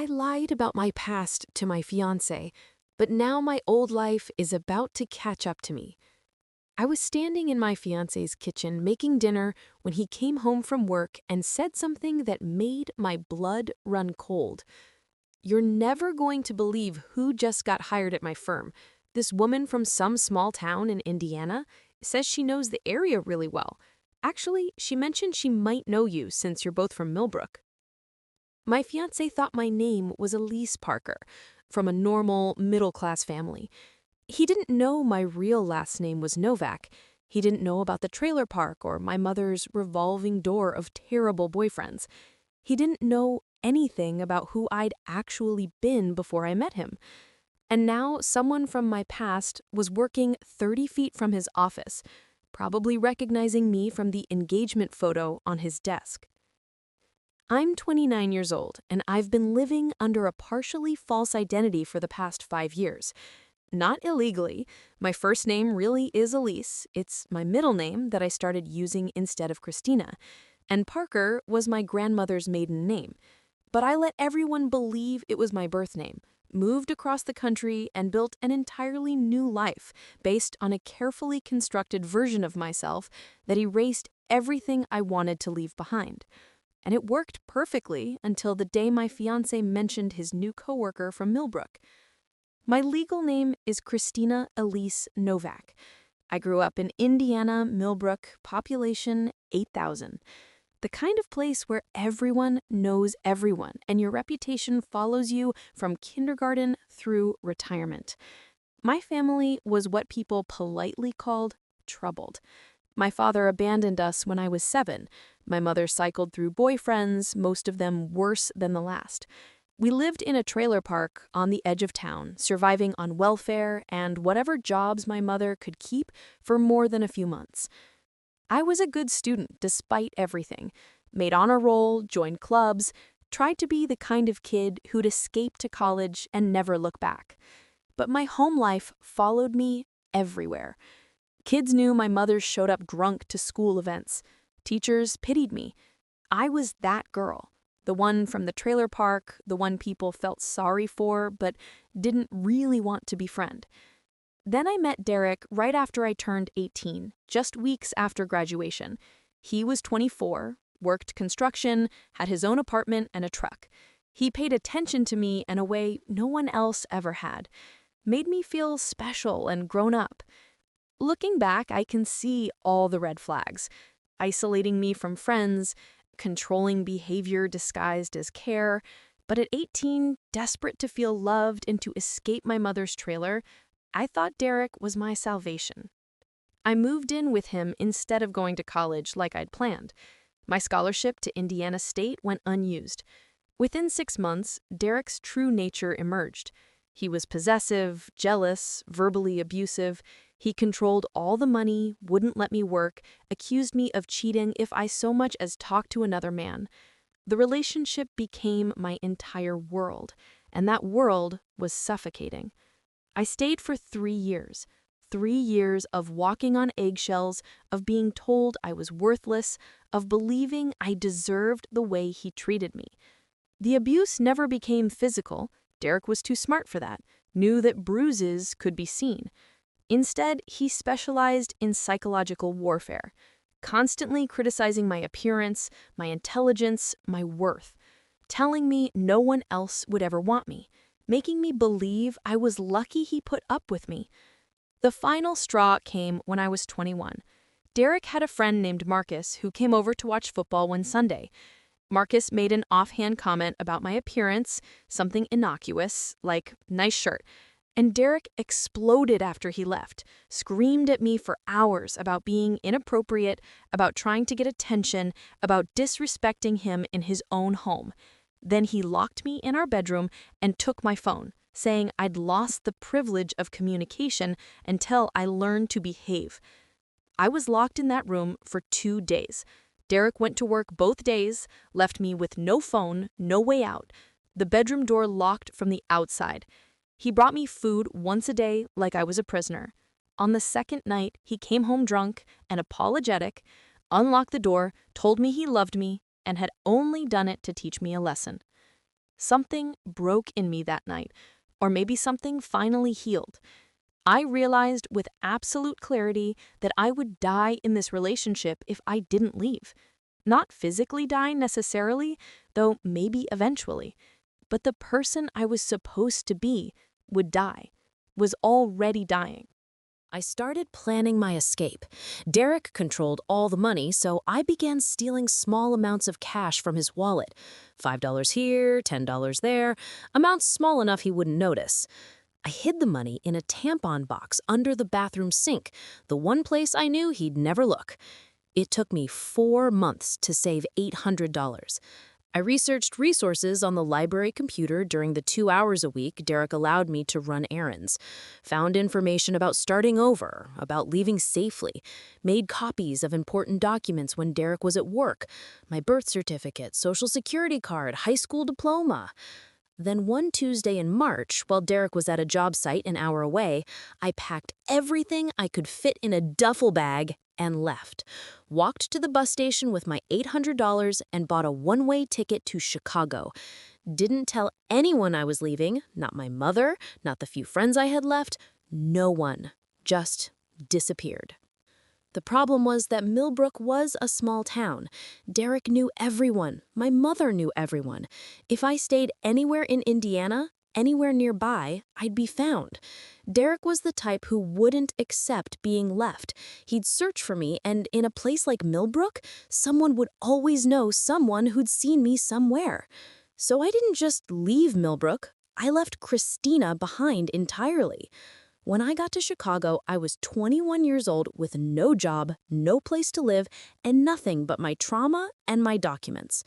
I lied about my past to my fiancé, but now my old life is about to catch up to me. I was standing in my fiancé's kitchen making dinner when he came home from work and said something that made my blood run cold. "You're never going to believe who just got hired at my firm. This woman from some small town in Indiana says she knows the area really well. Actually, she mentioned she might know you since you're both from Millbrook." My fiancé thought my name was Elise Parker, from a normal, middle-class family. He didn't know my real last name was Novak. He didn't know about the trailer park or my mother's revolving door of terrible boyfriends. He didn't know anything about who I'd actually been before I met him. And now someone from my past was working 30 feet from his office, probably recognizing me from the engagement photo on his desk. I'm 29 years old, and I've been living under a partially false identity for the past 5 years. Not illegally. My first name really is Elise. It's my middle name that I started using instead of Christina. And Parker was my grandmother's maiden name. But I let everyone believe it was my birth name, moved across the country, and built an entirely new life based on a carefully constructed version of myself that erased everything I wanted to leave behind. And it worked perfectly until the day my fiancé mentioned his new coworker from Millbrook. My legal name is Christina Elise Novak. I grew up in Indiana, Millbrook, population 8,000. The kind of place where everyone knows everyone and your reputation follows you from kindergarten through retirement. My family was what people politely called troubled. My father abandoned us when I was 7. My mother cycled through boyfriends, most of them worse than the last. We lived in a trailer park on the edge of town, surviving on welfare and whatever jobs my mother could keep for more than a few months. I was a good student despite everything, made honor roll, joined clubs, tried to be the kind of kid who'd escape to college and never look back. But my home life followed me everywhere. Kids knew my mother showed up drunk to school events. Teachers pitied me. I was that girl, the one from the trailer park, the one people felt sorry for but didn't really want to befriend. Then I met Derek right after I turned 18, just weeks after graduation. He was 24, worked construction, had his own apartment and a truck. He paid attention to me in a way no one else ever had, made me feel special and grown up. Looking back, I can see all the red flags. Isolating me from friends, controlling behavior disguised as care. But at 18, desperate to feel loved and to escape my mother's trailer, I thought Derek was my salvation. I moved in with him instead of going to college like I'd planned. My scholarship to Indiana State went unused. Within 6 months, Derek's true nature emerged. He was possessive, jealous, verbally abusive. He controlled all the money, wouldn't let me work, accused me of cheating if I so much as talked to another man. The relationship became my entire world, and that world was suffocating. I stayed for 3 years. 3 years of walking on eggshells, of being told I was worthless, of believing I deserved the way he treated me. The abuse never became physical. Derek was too smart for that, knew that bruises could be seen. Instead, he specialized in psychological warfare, constantly criticizing my appearance, my intelligence, my worth, telling me no one else would ever want me, making me believe I was lucky he put up with me. The final straw came when I was 21. Derek had a friend named Marcus who came over to watch football one Sunday. Marcus made an offhand comment about my appearance, something innocuous, like, "nice shirt." And Derek exploded after he left, screamed at me for hours about being inappropriate, about trying to get attention, about disrespecting him in his own home. Then he locked me in our bedroom and took my phone, saying I'd lost the privilege of communication until I learned to behave. I was locked in that room for 2 days. Derek went to work both days, left me with no phone, no way out, the bedroom door locked from the outside. He brought me food once a day like I was a prisoner. On the second night, he came home drunk and apologetic, unlocked the door, told me he loved me, and had only done it to teach me a lesson. Something broke in me that night, or maybe something finally healed. I realized with absolute clarity that I would die in this relationship if I didn't leave. Not physically die necessarily, though maybe eventually, but the person I was supposed to be would die, was already dying. I started planning my escape. Derek controlled all the money, so I began stealing small amounts of cash from his wallet. $5 here, $10 there, amounts small enough he wouldn't notice. I hid the money in a tampon box under the bathroom sink, the one place I knew he'd never look. It took me 4 months to save $800. I researched resources on the library computer during the 2 hours a week Derek allowed me to run errands, found information about starting over, about leaving safely, made copies of important documents when Derek was at work, my birth certificate, social security card, high school diploma. Then one Tuesday in March, while Derek was at a job site an hour away, I packed everything I could fit in a duffel bag and left. Walked to the bus station with my $800 and bought a one-way ticket to Chicago. Didn't tell anyone I was leaving, not my mother, not the few friends I had left, no one. Just disappeared. The problem was that Millbrook was a small town. Derek knew everyone. My mother knew everyone. If I stayed anywhere in Indiana, anywhere nearby, I'd be found. Derek was the type who wouldn't accept being left. He'd search for me, and in a place like Millbrook, someone would always know someone who'd seen me somewhere. So I didn't just leave Millbrook. I left Christina behind entirely. When I got to Chicago, I was 21 years old with no job, no place to live, and nothing but my trauma and my documents.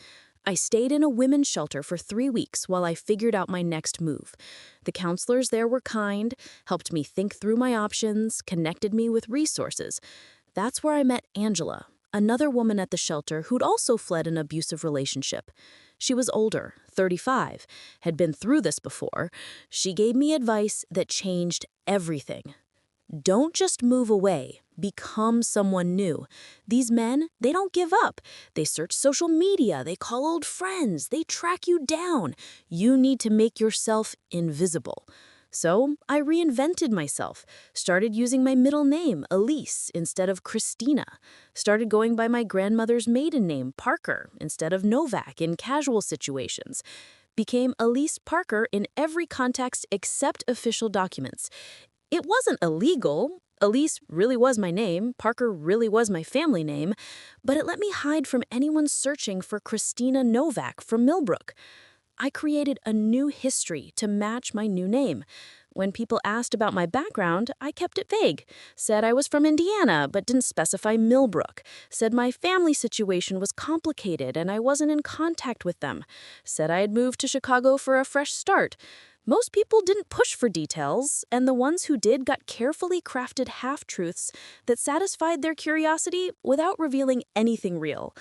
I stayed in a women's shelter for 3 weeks while I figured out my next move. The counselors there were kind, helped me think through my options, connected me with resources. That's where I met Angela, another woman at the shelter who'd also fled an abusive relationship. She was older, 35, had been through this before. She gave me advice that changed everything. Don't just move away. Become someone new. These men, they don't give up. They search social media. They call old friends. They track you down. You need to make yourself invisible. So I reinvented myself, started using my middle name, Elise, instead of Christina, started going by my grandmother's maiden name, Parker, instead of Novak in casual situations, became Elise Parker in every context except official documents. It wasn't illegal. Elise really was my name, Parker really was my family name, but it let me hide from anyone searching for Christina Novak from Millbrook. I created a new history to match my new name. When people asked about my background, I kept it vague. Said I was from Indiana, but didn't specify Millbrook. Said my family situation was complicated and I wasn't in contact with them. Said I had moved to Chicago for a fresh start. Most people didn't push for details, and the ones who did got carefully crafted half-truths that satisfied their curiosity without revealing anything real.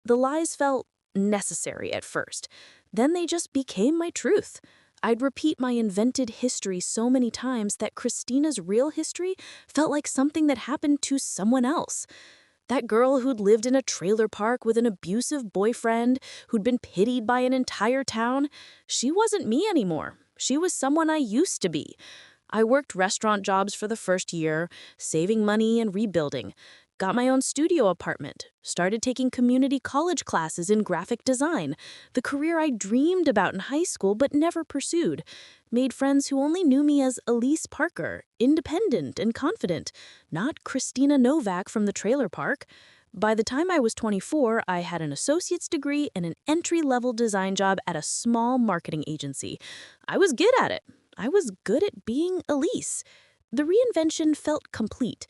The lies felt necessary at first. Then they just became my truth. I'd repeat my invented history so many times that Christina's real history felt like something that happened to someone else. That girl who'd lived in a trailer park with an abusive boyfriend, who'd been pitied by an entire town, she wasn't me anymore. She was someone I used to be. I worked restaurant jobs for the first year, saving money and rebuilding. Got my own studio apartment, started taking community college classes in graphic design, the career I dreamed about in high school but never pursued. Made friends who only knew me as Elise Parker, independent and confident, not Christina Novak from the trailer park. By the time I was 24, I had an associate's degree and an entry-level design job at a small marketing agency. I was good at it. I was good at being Elise. The reinvention felt complete.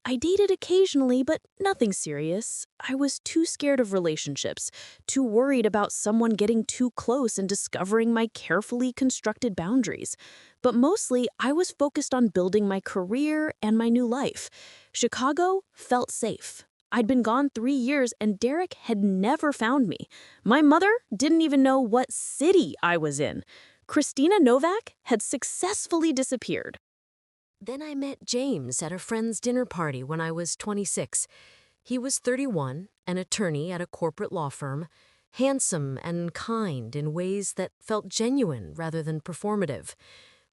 I dated occasionally, but nothing serious. I was too scared of relationships, too worried about someone getting too close and discovering my carefully constructed boundaries. But mostly, I was focused on building my career and my new life. Chicago felt safe. I'd been gone 3 years and Derek had never found me. My mother didn't even know what city I was in. Christina Novak had successfully disappeared. Then I met James at a friend's dinner party when I was 26. He was 31, an attorney at a corporate law firm. handsome and kind in ways that felt genuine rather than performative.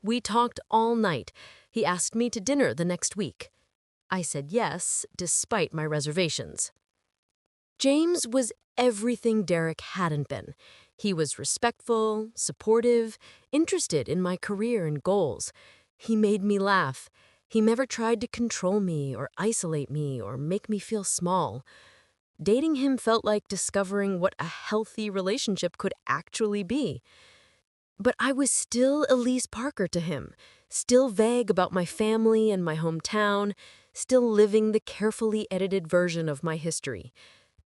We talked all night. He asked me to dinner the next week. I said yes, despite my reservations. James was everything Derek hadn't been. He was respectful, supportive, interested in my career and goals. He made me laugh. He never tried to control me or isolate me or make me feel small. Dating him felt like discovering what a healthy relationship could actually be. But I was still Elise Parker to him, still vague about my family and my hometown, still living the carefully edited version of my history.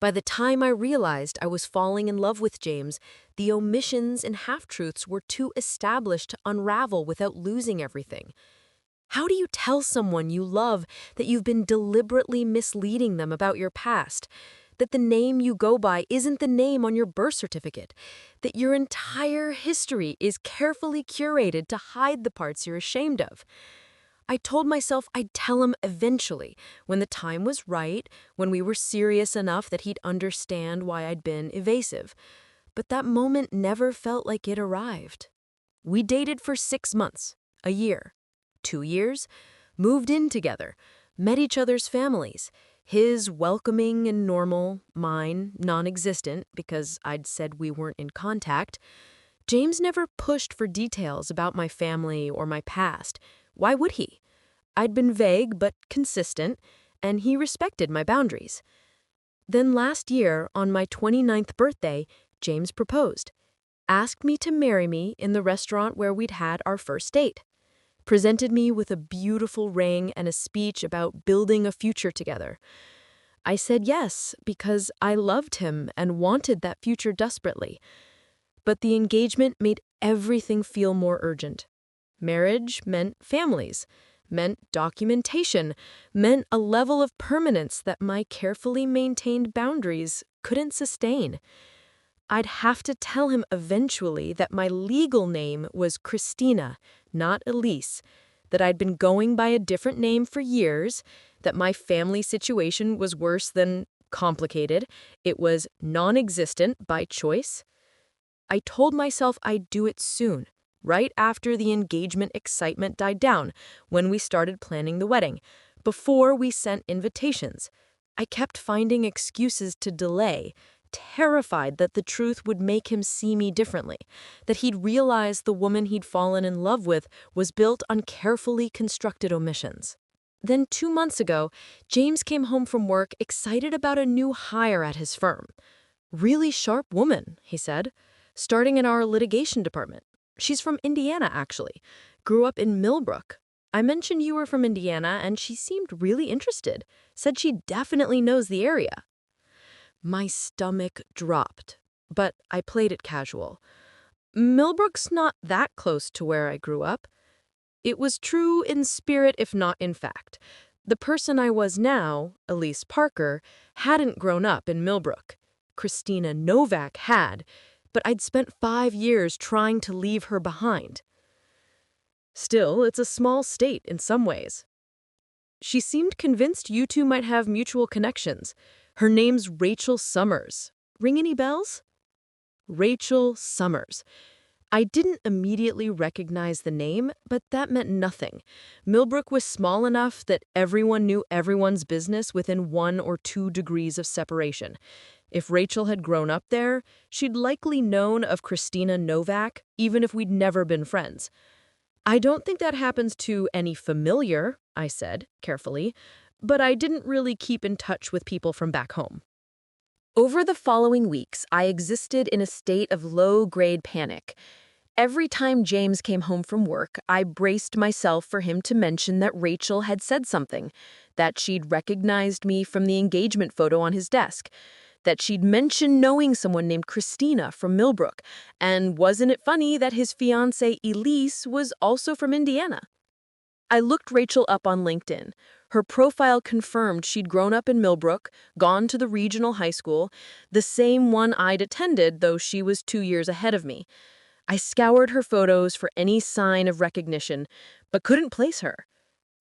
By the time I realized I was falling in love with James, the omissions and half-truths were too established to unravel without losing everything. How do you tell someone you love that you've been deliberately misleading them about your past? That the name you go by isn't the name on your birth certificate? That your entire history is carefully curated to hide the parts you're ashamed of? I told myself I'd tell him eventually, when the time was right, when we were serious enough that he'd understand why I'd been evasive. But that moment never felt like it arrived. We dated for 6 months, a year, 2 years, moved in together, met each other's families. His welcoming and normal, mine non-existent because I'd said we weren't in contact. James never pushed for details about my family or my past. Why would he? I'd been vague but consistent, and he respected my boundaries. Then last year, on my 29th birthday, James proposed. Asked me to marry me in the restaurant where we'd had our first date. Presented me with a beautiful ring and a speech about building a future together. I said yes because I loved him and wanted that future desperately. But the engagement made everything feel more urgent. Marriage meant families, meant documentation, meant a level of permanence that my carefully maintained boundaries couldn't sustain. I'd have to tell him eventually that my legal name was Christina, not Elise, that I'd been going by a different name for years, that my family situation was worse than complicated, it was non-existent by choice. I told myself I'd do it soon, right after the engagement excitement died down, when we started planning the wedding, before we sent invitations. I kept finding excuses to delay, terrified that the truth would make him see me differently, that he'd realize the woman he'd fallen in love with was built on carefully constructed omissions. Then 2 months ago, James came home from work excited about a new hire at his firm. Really sharp woman, he said, starting in our litigation department. She's from Indiana, actually. Grew up in Millbrook. I mentioned you were from Indiana, and she seemed really interested. Said she definitely knows the area. My stomach dropped, but I played it casual. Millbrook's not that close to where I grew up. It was true in spirit, if not in fact. The person I was now, Elise Parker, hadn't grown up in Millbrook. Christina Novak had, but I'd spent 5 years trying to leave her behind. Still, it's a small state in some ways. She seemed convinced you two might have mutual connections. Her name's Rachel Summers. Ring any bells? Rachel Summers. I didn't immediately recognize the name, but that meant nothing. Millbrook was small enough that everyone knew everyone's business within 1 or 2 degrees of separation. If Rachel had grown up there, she'd likely known of Christina Novak, even if we'd never been friends. I don't think that happens to any familiar, I said, carefully, but I didn't really keep in touch with people from back home. Over the following weeks, I existed in a state of low-grade panic. Every time James came home from work, I braced myself for him to mention that Rachel had said something, that she'd recognized me from the engagement photo on his desk, that she'd mentioned knowing someone named Christina from Millbrook, and wasn't it funny that his fiancée Elise was also from Indiana? I looked Rachel up on LinkedIn. Her profile confirmed she'd grown up in Millbrook, gone to the regional high school, the same one I'd attended, though she was 2 years ahead of me. I scoured her photos for any sign of recognition, but couldn't place her.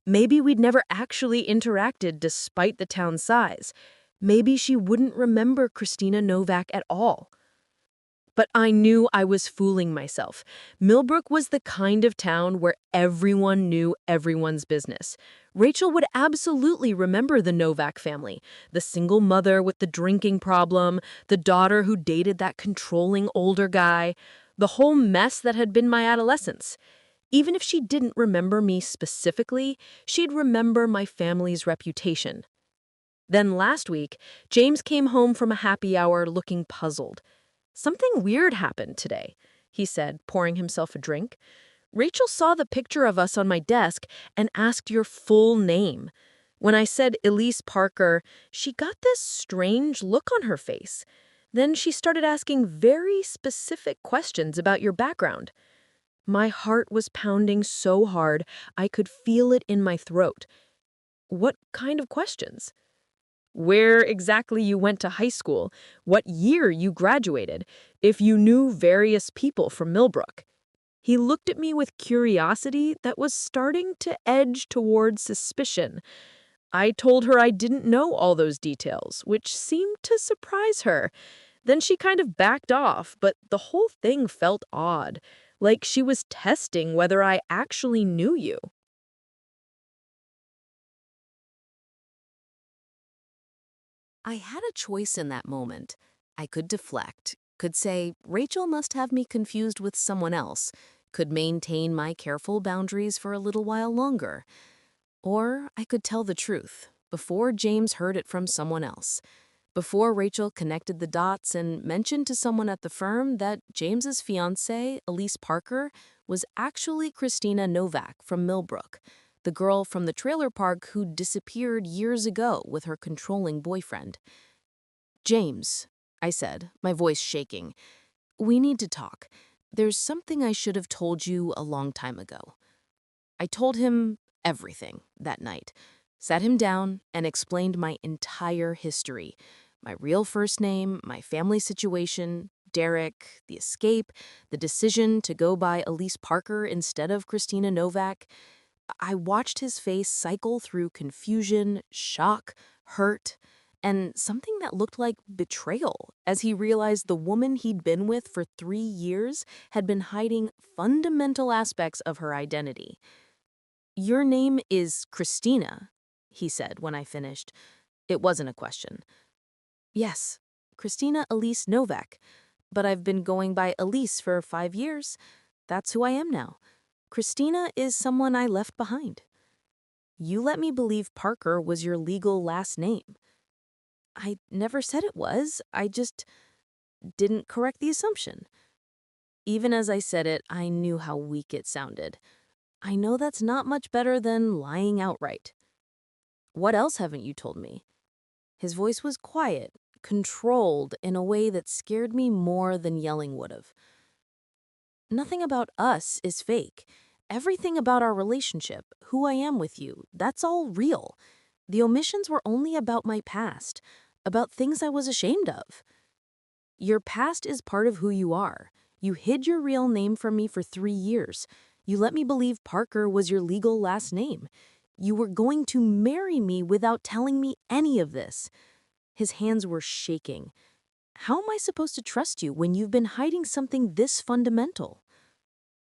Maybe we'd never actually interacted despite the town's size. Maybe she wouldn't remember Christina Novak at all. But I knew I was fooling myself. Millbrook was the kind of town where everyone knew everyone's business. Rachel would absolutely remember the Novak family, the single mother with the drinking problem, the daughter who dated that controlling older guy, the whole mess that had been my adolescence. Even if she didn't remember me specifically, she'd remember my family's reputation. Then last week, James came home from a happy hour looking puzzled. "Something weird happened today," he said, pouring himself a drink. "Rachel saw the picture of us on my desk and asked your full name. When I said Elise Parker, she got this strange look on her face. Then she started asking very specific questions about your background." My heart was pounding so hard I could feel it in my throat. "What kind of questions?" "Where exactly you went to high school, what year you graduated, if you knew various people from Millbrook." He looked at me with curiosity that was starting to edge toward suspicion. I told her I didn't know all those details, which seemed to surprise her. Then she kind of backed off, but the whole thing felt odd, like she was testing whether I actually knew you. I had a choice in that moment. I could deflect, could say, Rachel must have me confused with someone else, could maintain my careful boundaries for a little while longer. Or I could tell the truth, before James heard it from someone else. Before Rachel connected the dots and mentioned to someone at the firm that James's fiancée, Elise Parker, was actually Christina Novak from Millbrook, the girl from the trailer park who disappeared years ago with her controlling boyfriend. "James," I said, my voice shaking, "we need to talk. There's something I should have told you a long time ago." I told him everything that night, sat him down, and explained my entire history. My real first name, my family situation, Derek, the escape, the decision to go by Elise Parker instead of Christina Novak. I watched his face cycle through confusion, shock, hurt, and something that looked like betrayal as he realized the woman he'd been with for 3 years had been hiding fundamental aspects of her identity. "Your name is Christina," he said when I finished. It wasn't a question. "Yes, Christina Elise Novak, but I've been going by Elise for 5 years. That's who I am now. Christina is someone I left behind." "You let me believe Parker was your legal last name." "I never said it was. I just didn't correct the assumption." Even as I said it, I knew how weak it sounded. I know that's not much better than lying outright. "What else haven't you told me?" His voice was quiet, controlled in a way that scared me more than yelling would have. "Nothing about us is fake. Everything about our relationship, who I am with you, that's all real. The omissions were only about my past, about things I was ashamed of." "Your past is part of who you are. You hid your real name from me for 3 years. You let me believe Parker was your legal last name. You were going to marry me without telling me any of this." His hands were shaking. "How am I supposed to trust you when you've been hiding something this fundamental?"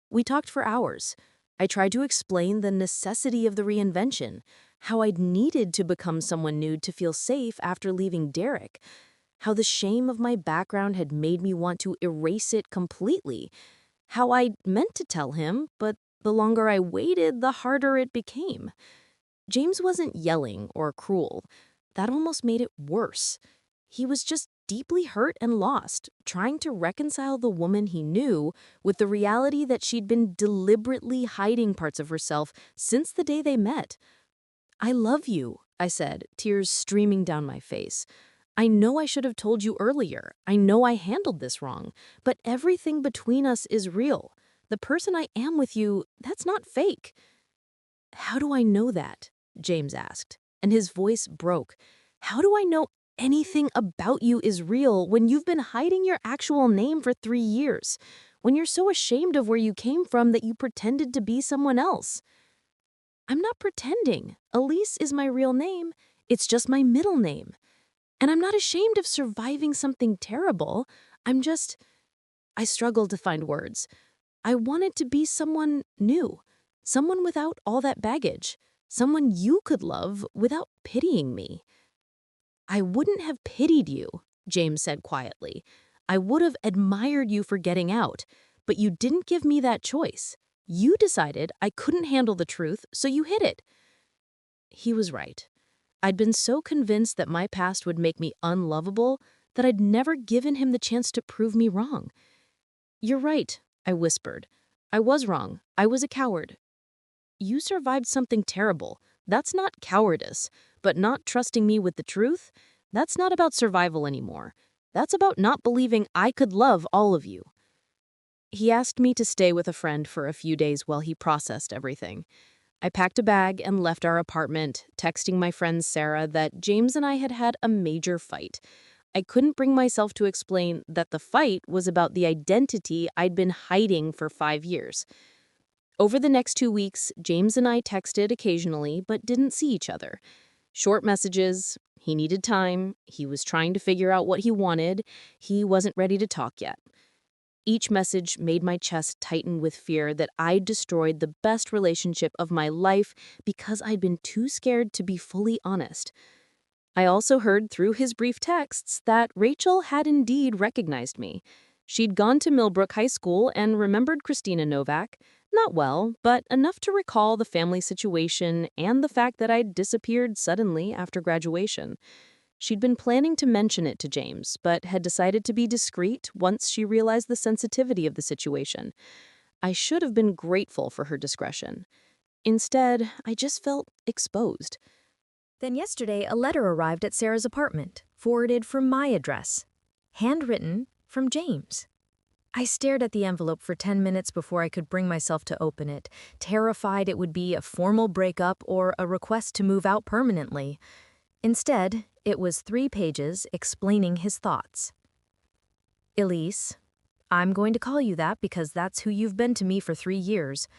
We talked for hours. I tried to explain the necessity of the reinvention, how I'd needed to become someone new to feel safe after leaving Derek, how the shame of my background had made me want to erase it completely, how I meant to tell him, but the longer I waited, the harder it became. James wasn't yelling or cruel. That almost made it worse. He was just deeply hurt and lost, trying to reconcile the woman he knew with the reality that she'd been deliberately hiding parts of herself since the day they met. "I love you," I said, tears streaming down my face. "I know I should have told you earlier. I know I handled this wrong. But everything between us is real. The person I am with you, that's not fake." "How do I know that?" James asked, and his voice broke. "How do I know anything about you is real when you've been hiding your actual name for 3 years? When you're so ashamed of where you came from that you pretended to be someone else?" "I'm not pretending. Elise is my real name. It's just my middle name. And I'm not ashamed of surviving something terrible. I'm just I struggled to find words. I wanted to be someone new, someone without all that baggage, someone you could love without pitying me. I wouldn't have pitied you, James said quietly. I would have admired you for getting out, but you didn't give me that choice. You decided I couldn't handle the truth, so you hid it. He was right. I'd been so convinced that my past would make me unlovable that I'd never given him the chance to prove me wrong. You're right, I whispered. I was wrong. I was a coward. You survived something terrible. That's not cowardice. But not trusting me with the truth? That's not about survival anymore. That's about not believing I could love all of you. He asked me to stay with a friend for a few days while he processed everything. I packed a bag and left our apartment, texting my friend Sarah that James and I had had a major fight. I couldn't bring myself to explain that the fight was about the identity I'd been hiding for 5 years. Over the next 2 weeks, James and I texted occasionally but didn't see each other. Short messages, he needed time, he was trying to figure out what he wanted, he wasn't ready to talk yet. Each message made my chest tighten with fear that I'd destroyed the best relationship of my life because I'd been too scared to be fully honest. I also heard through his brief texts that Rachel had indeed recognized me. She'd gone to Millbrook High School and remembered Christina Novak, not well, but enough to recall the family situation and the fact that I'd disappeared suddenly after graduation. She'd been planning to mention it to James, but had decided to be discreet once she realized the sensitivity of the situation. I should have been grateful for her discretion. Instead, I just felt exposed. Then yesterday, a letter arrived at Sarah's apartment, forwarded from my address. Handwritten from James. I stared at the envelope for 10 minutes before I could bring myself to open it, terrified it would be a formal breakup or a request to move out permanently. Instead, it was 3 pages explaining his thoughts. Elise, I'm going to call you that because that's who you've been to me for 3 years.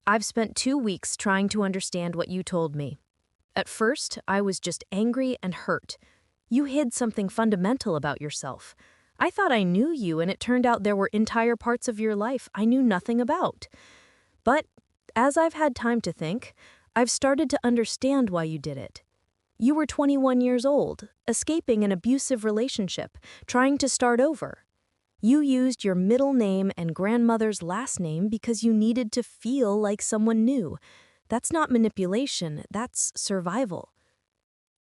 I've spent 2 weeks trying to understand what you told me. At first, I was just angry and hurt. You hid something fundamental about yourself. I thought I knew you, and it turned out there were entire parts of your life I knew nothing about. But as I've had time to think, I've started to understand why you did it. You were 21 years old, escaping an abusive relationship, trying to start over. You used your middle name and grandmother's last name because you needed to feel like someone new. That's not manipulation, that's survival.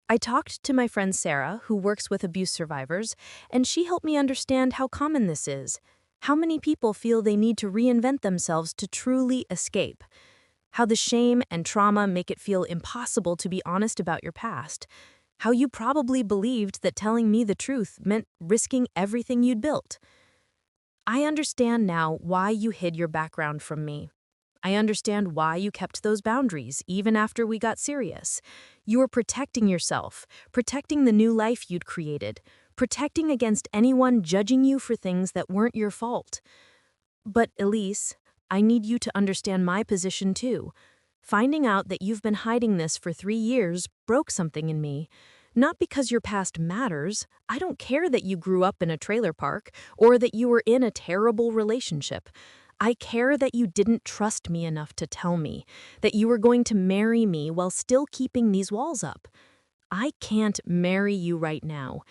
I talked to my friend Sarah, who works with abuse survivors, and she helped me understand how common this is. How many people feel they need to reinvent themselves to truly escape. How the shame and trauma make it feel impossible to be honest about your past. How you probably believed that telling me the truth meant risking everything you'd built. I understand now why you hid your background from me. I understand why you kept those boundaries, even after we got serious. You were protecting yourself, protecting the new life you'd created, protecting against anyone judging you for things that weren't your fault. But, Elise, I need you to understand my position too. Finding out that you've been hiding this for 3 years broke something in me. Not because your past matters. I don't care that you grew up in a trailer park or that you were in a terrible relationship. I care that you didn't trust me enough to tell me, that you were going to marry me while still keeping these walls up. I can't marry you right now.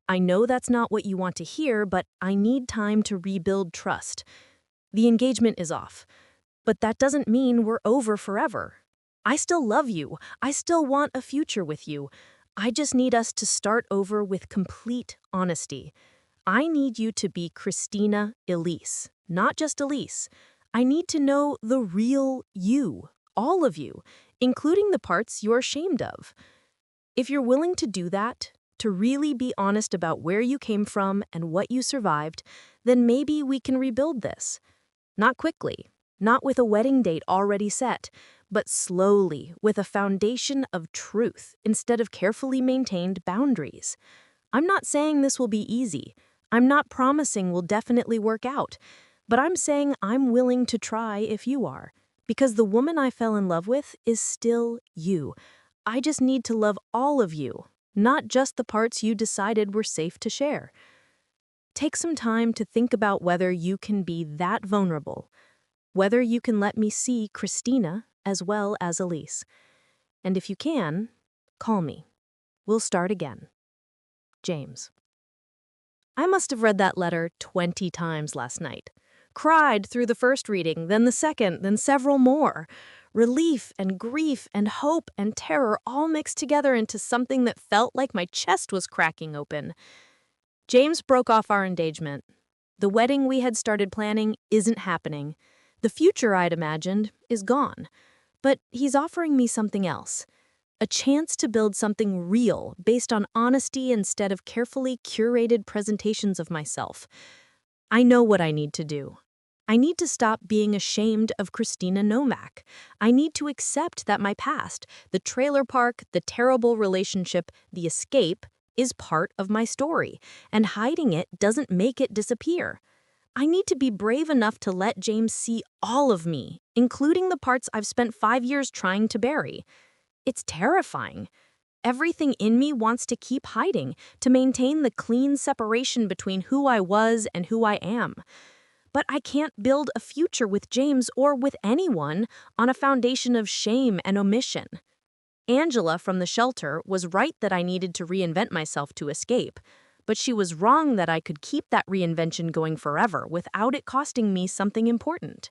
I know that's not what you want to hear, but I need time to rebuild trust. The engagement is off, but that doesn't mean we're over forever. I still love you. I still want a future with you. I just need us to start over with complete honesty. I need you to be Christina Elise, not just Elise. I need to know the real you, all of you, including the parts you're ashamed of. If you're willing to do that, to really be honest about where you came from and what you survived, then maybe we can rebuild this. Not quickly, not with a wedding date already set, but slowly, with a foundation of truth instead of carefully maintained boundaries. I'm not saying this will be easy. I'm not promising we'll definitely work out. But I'm saying I'm willing to try if you are. Because the woman I fell in love with is still you. I just need to love all of you, not just the parts you decided were safe to share. Take some time to think about whether you can be that vulnerable, whether you can let me see Christina as well as Elise. And if you can, call me. We'll start again. James. I must have read that letter 20 times last night. Cried through the first reading, then the second, then several more. Relief and grief and hope and terror all mixed together into something that felt like my chest was cracking open. James broke off our engagement. The wedding we had started planning isn't happening. The future I'd imagined is gone. But he's offering me something else. A chance to build something real based on honesty instead of carefully curated presentations of myself. I know what I need to do. I need to stop being ashamed of Christina Novak. I need to accept that my past, the trailer park, the terrible relationship, the escape, is part of my story, and hiding it doesn't make it disappear. I need to be brave enough to let James see all of me, including the parts I've spent 5 years trying to bury. It's terrifying. Everything in me wants to keep hiding, to maintain the clean separation between who I was and who I am. But I can't build a future with James or with anyone on a foundation of shame and omission. Angela from the shelter was right that I needed to reinvent myself to escape, but she was wrong that I could keep that reinvention going forever without it costing me something important.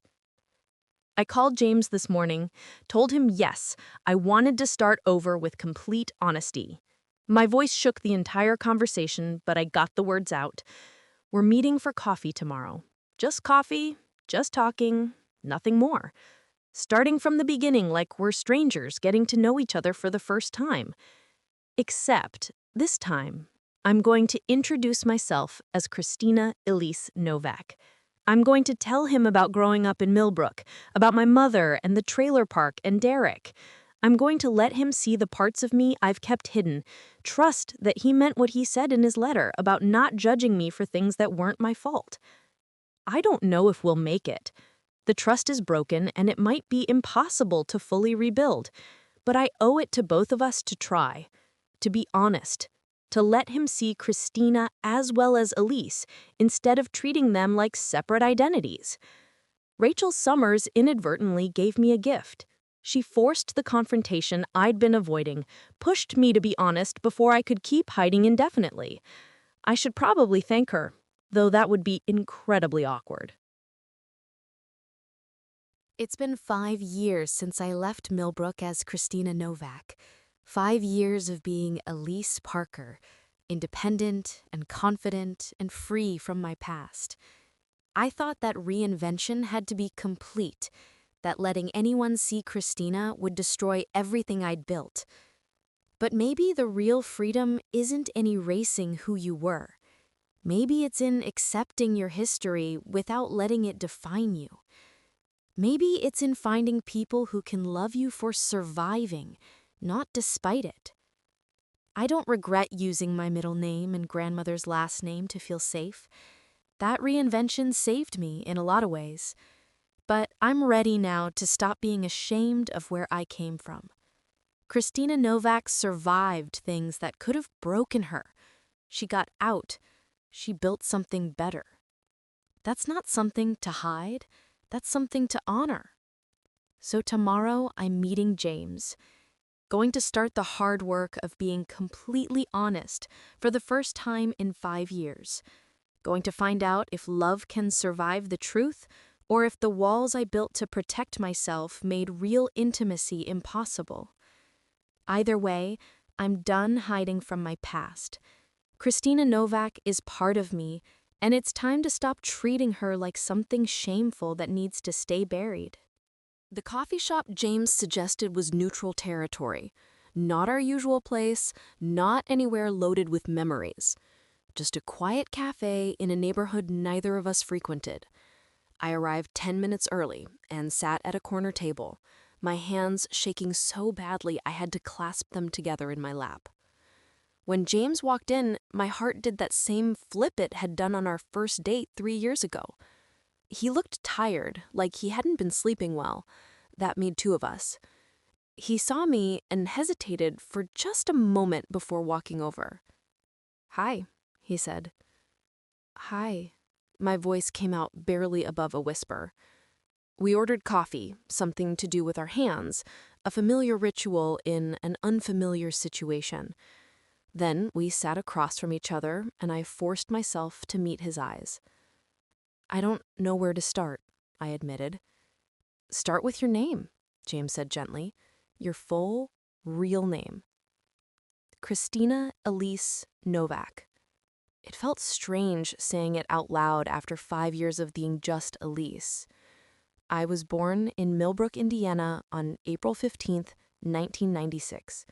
I called James this morning, told him yes, I wanted to start over with complete honesty. My voice shook the entire conversation, but I got the words out. We're meeting for coffee tomorrow. Just coffee, just talking, nothing more. Starting from the beginning like we're strangers getting to know each other for the first time. Except, this time, I'm going to introduce myself as Christina Elise Novak. I'm going to tell him about growing up in Millbrook, about my mother and the trailer park and Derek. I'm going to let him see the parts of me I've kept hidden, trust that he meant what he said in his letter about not judging me for things that weren't my fault. I don't know if we'll make it. The trust is broken and it might be impossible to fully rebuild, but I owe it to both of us to try, to be honest, to let him see Christina as well as Elise instead of treating them like separate identities. Rachel Summers inadvertently gave me a gift. She forced the confrontation I'd been avoiding, pushed me to be honest before I could keep hiding indefinitely. I should probably thank her, though that would be incredibly awkward. It's been 5 years since I left Millbrook as Christina Novak. 5 years of being Elise Parker, independent and confident and free from my past. I thought that reinvention had to be complete, that letting anyone see Christina would destroy everything I'd built. But maybe the real freedom isn't in erasing who you were. Maybe it's in accepting your history without letting it define you. Maybe it's in finding people who can love you for surviving, not despite it. I don't regret using my middle name and grandmother's last name to feel safe. That reinvention saved me in a lot of ways. But I'm ready now to stop being ashamed of where I came from. Christina Novak survived things that could have broken her. She got out. She built something better. That's not something to hide. That's something to honor. So tomorrow I'm meeting James. Going to start the hard work of being completely honest for the first time in 5 years. Going to find out if love can survive the truth or if the walls I built to protect myself made real intimacy impossible. Either way, I'm done hiding from my past. Christina Novak is part of me, and it's time to stop treating her like something shameful that needs to stay buried. The coffee shop James suggested was neutral territory. Not our usual place, not anywhere loaded with memories. Just a quiet cafe in a neighborhood neither of us frequented. I arrived 10 minutes early and sat at a corner table, my hands shaking so badly I had to clasp them together in my lap. When James walked in, my heart did that same flip it had done on our first date 3 years ago. He looked tired, like he hadn't been sleeping well. That made 2 of us. He saw me and hesitated for just a moment before walking over. "Hi," he said. Hi. My voice came out barely above a whisper. We ordered coffee, something to do with our hands, a familiar ritual in an unfamiliar situation. Then we sat across from each other, and I forced myself to meet his eyes. I don't know where to start, I admitted. Start with your name, James said gently. Your full, real name. Christina Elise Novak. It felt strange saying it out loud after 5 years of being just Elise. I was born in Millbrook, Indiana on April 15th, 1996.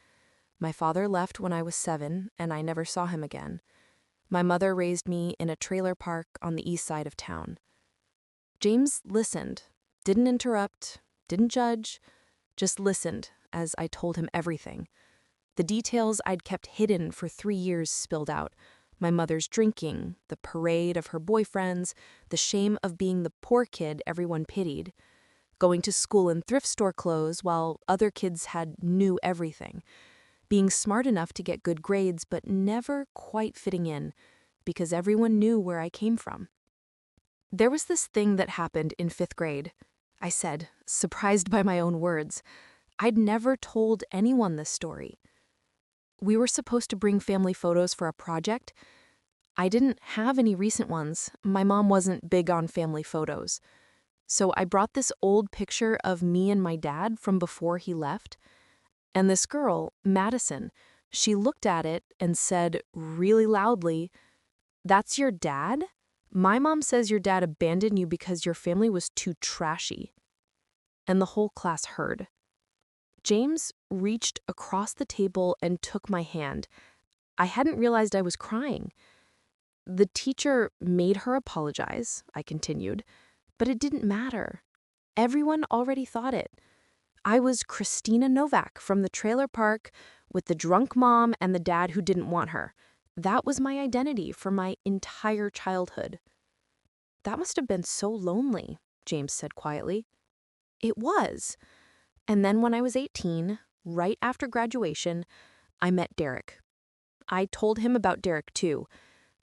My father left when I was 7, and I never saw him again. My mother raised me in a trailer park on the east side of town. James listened, didn't interrupt, didn't judge, just listened as I told him everything. The details I'd kept hidden for 3 years spilled out. My mother's drinking, the parade of her boyfriends, the shame of being the poor kid everyone pitied, going to school in thrift store clothes while other kids had knew everything, being smart enough to get good grades but never quite fitting in because everyone knew where I came from. There was this thing that happened in 5th grade, I said, surprised by my own words. I'd never told anyone this story. We were supposed to bring family photos for a project. I didn't have any recent ones. My mom wasn't big on family photos. So I brought this old picture of me and my dad from before he left. And this girl, Madison, she looked at it and said really loudly, "That's your dad? My mom says your dad abandoned you because your family was too trashy." And the whole class heard. James reached across the table and took my hand. I hadn't realized I was crying. The teacher made her apologize, I continued, but it didn't matter. Everyone already thought it. I was Christina Novak from the trailer park with the drunk mom and the dad who didn't want her. That was my identity for my entire childhood. That must have been so lonely, James said quietly. It was. And then when I was 18, right after graduation, I met Derek. I told him about Derek too.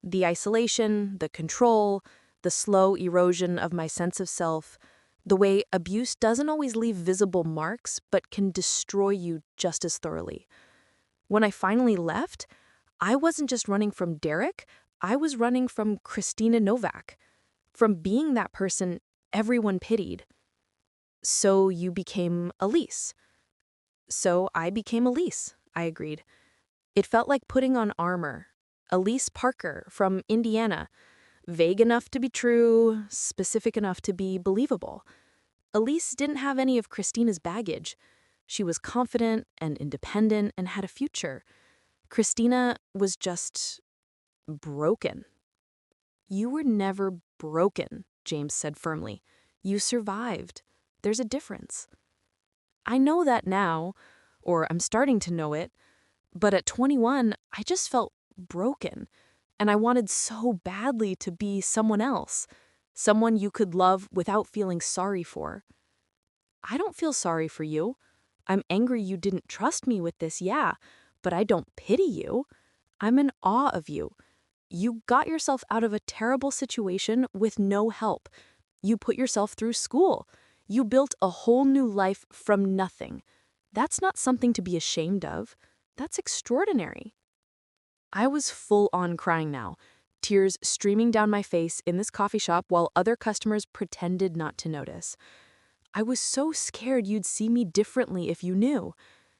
The isolation, the control, the slow erosion of my sense of self, the way abuse doesn't always leave visible marks but can destroy you just as thoroughly. When I finally left, I wasn't just running from Derek, I was running from Christina Novak, from being that person everyone pitied. So you became Elise. So I became Elise, I agreed. It felt like putting on armor. Elise Parker from Indiana. Vague enough to be true, specific enough to be believable. Elise didn't have any of Christina's baggage. She was confident and independent and had a future. Christina was just broken. You were never broken, James said firmly. You survived. There's a difference. I know that now, or I'm starting to know it, but at 21, I just felt broken, and I wanted so badly to be someone else, someone you could love without feeling sorry for. I don't feel sorry for you. I'm angry you didn't trust me with this, yeah, but I don't pity you. I'm in awe of you. You got yourself out of a terrible situation with no help. You put yourself through school. You built a whole new life from nothing. That's not something to be ashamed of. That's extraordinary. I was full on crying now, tears streaming down my face in this coffee shop while other customers pretended not to notice. I was so scared you'd see me differently if you knew,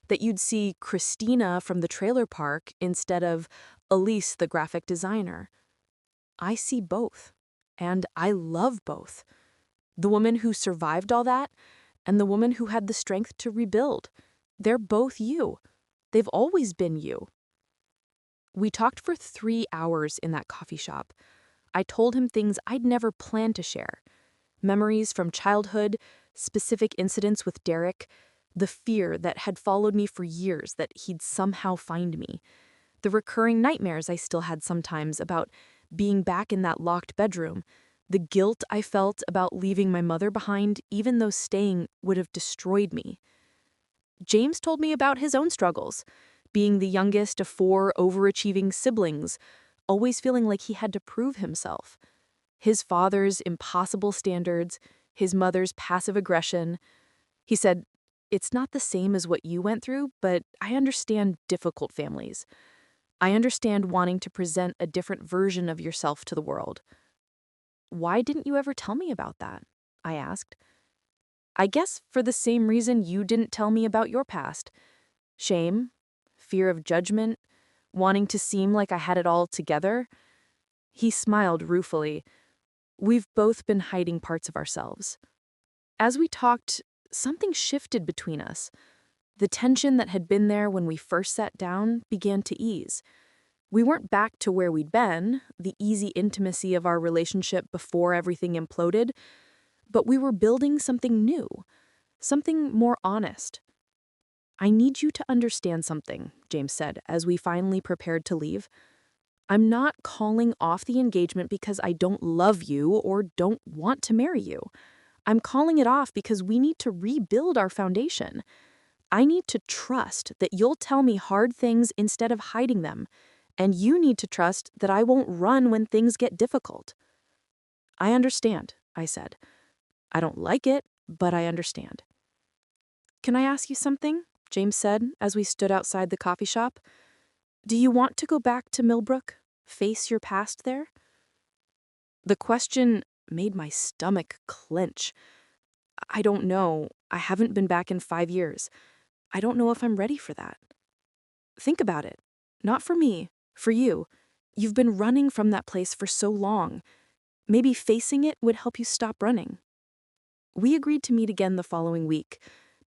that you'd see Christina from the trailer park instead of Elise, the graphic designer. I see both, and I love both. The woman who survived all that, and the woman who had the strength to rebuild. They're both you. They've always been you. We talked for 3 hours in that coffee shop. I told him things I'd never planned to share. Memories from childhood, specific incidents with Derek, the fear that had followed me for years that he'd somehow find me, the recurring nightmares I still had sometimes about being back in that locked bedroom, the guilt I felt about leaving my mother behind even though staying would have destroyed me. James told me about his own struggles, being the youngest of 4 overachieving siblings, always feeling like he had to prove himself. His father's impossible standards, his mother's passive aggression. He said, "It's not the same as what you went through, but I understand difficult families. I understand wanting to present a different version of yourself to the world." "Why didn't you ever tell me about that?" I asked. "I guess for the same reason you didn't tell me about your past. Shame, fear of judgment, wanting to seem like I had it all together." He smiled ruefully. "We've both been hiding parts of ourselves." As we talked, something shifted between us. The tension that had been there when we first sat down began to ease. We weren't back to where we'd been, the easy intimacy of our relationship before everything imploded, but we were building something new, something more honest. "I need you to understand something," James said as we finally prepared to leave. "I'm not calling off the engagement because I don't love you or don't want to marry you. I'm calling it off because we need to rebuild our foundation. I need to trust that you'll tell me hard things instead of hiding them, and you need to trust that I won't run when things get difficult." "I understand," I said. "I don't like it, but I understand." "Can I ask you something?" James said as we stood outside the coffee shop. "Do you want to go back to Millbrook? Face your past there?" The question made my stomach clench. "I don't know. I haven't been back in 5 years. I don't know if I'm ready for that." "Think about it. Not for me, for you. You've been running from that place for so long. Maybe facing it would help you stop running." We agreed to meet again the following week.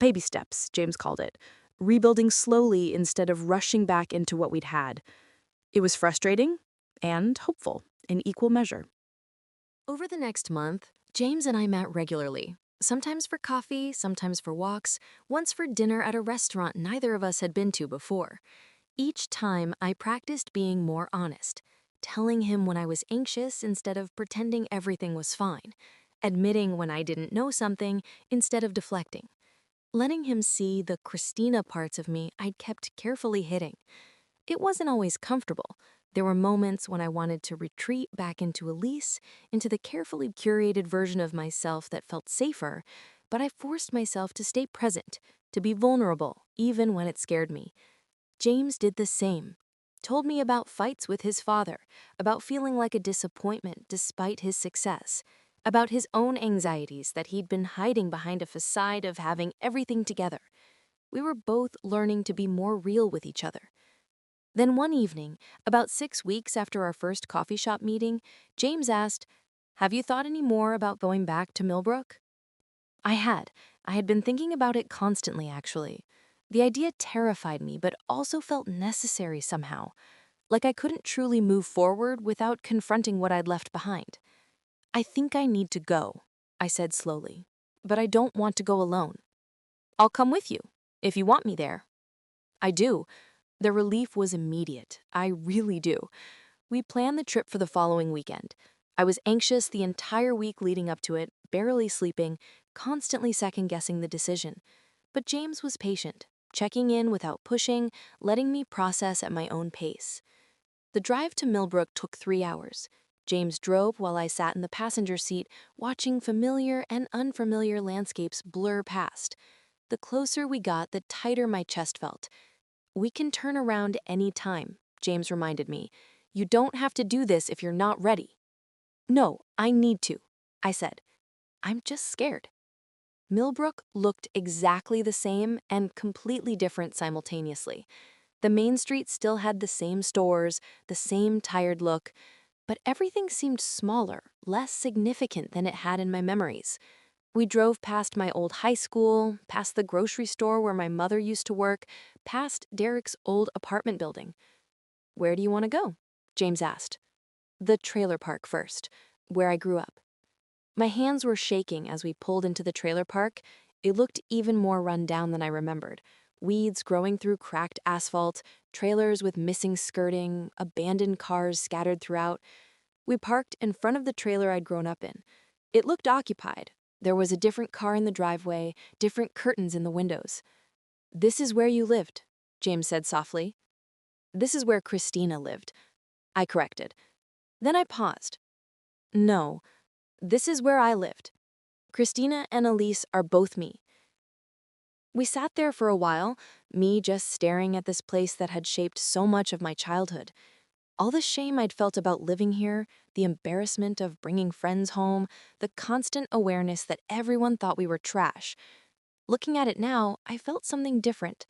Baby steps, James called it. Rebuilding slowly instead of rushing back into what we'd had. It was frustrating and hopeful in equal measure. Over the next month, James and I met regularly, sometimes for coffee, sometimes for walks, once for dinner at a restaurant neither of us had been to before. Each time, I practiced being more honest, telling him when I was anxious instead of pretending everything was fine, admitting when I didn't know something instead of deflecting, letting him see the Christina parts of me I'd kept carefully hiding. It wasn't always comfortable. There were moments when I wanted to retreat back into Elise, into the carefully curated version of myself that felt safer, but I forced myself to stay present, to be vulnerable, even when it scared me. James did the same. Told me about fights with his father, about feeling like a disappointment despite his success, about his own anxieties that he'd been hiding behind a facade of having everything together. We were both learning to be more real with each other. Then one evening, about 6 weeks after our first coffee shop meeting, James asked, "Have you thought any more about going back to Millbrook?" I had. I had been thinking about it constantly, actually. The idea terrified me, but also felt necessary somehow, like I couldn't truly move forward without confronting what I'd left behind. "I think I need to go," I said slowly, "but I don't want to go alone." "I'll come with you, if you want me there." "I do." The relief was immediate. I really do. We planned the trip for the following weekend. I was anxious the entire week leading up to it, barely sleeping, constantly second-guessing the decision. But James was patient, checking in without pushing, letting me process at my own pace. The drive to Millbrook took 3 hours. James drove while I sat in the passenger seat, watching familiar and unfamiliar landscapes blur past. The closer we got, the tighter my chest felt. "We can turn around any time," James reminded me. "You don't have to do this if you're not ready." "No, I need to," I said. "I'm just scared." Millbrook looked exactly the same and completely different simultaneously. The main street still had the same stores, the same tired look, but everything seemed smaller, less significant than it had in my memories. We drove past my old high school, past the grocery store where my mother used to work, past Derek's old apartment building. "Where do you want to go?" James asked. "The trailer park first, where I grew up." My hands were shaking as we pulled into the trailer park. It looked even more run down than I remembered. Weeds growing through cracked asphalt, trailers with missing skirting, abandoned cars scattered throughout. We parked in front of the trailer I'd grown up in. It looked occupied. There was a different car in the driveway, different curtains in the windows. "This is where you lived," James said softly. "This is where Christina lived." I corrected. Then I paused. No, this is where I lived. Christina and Elise are both me. We sat there for a while, me just staring at this place that had shaped so much of my childhood. All the shame I'd felt about living here, the embarrassment of bringing friends home, the constant awareness that everyone thought we were trash. Looking at it now, I felt something different.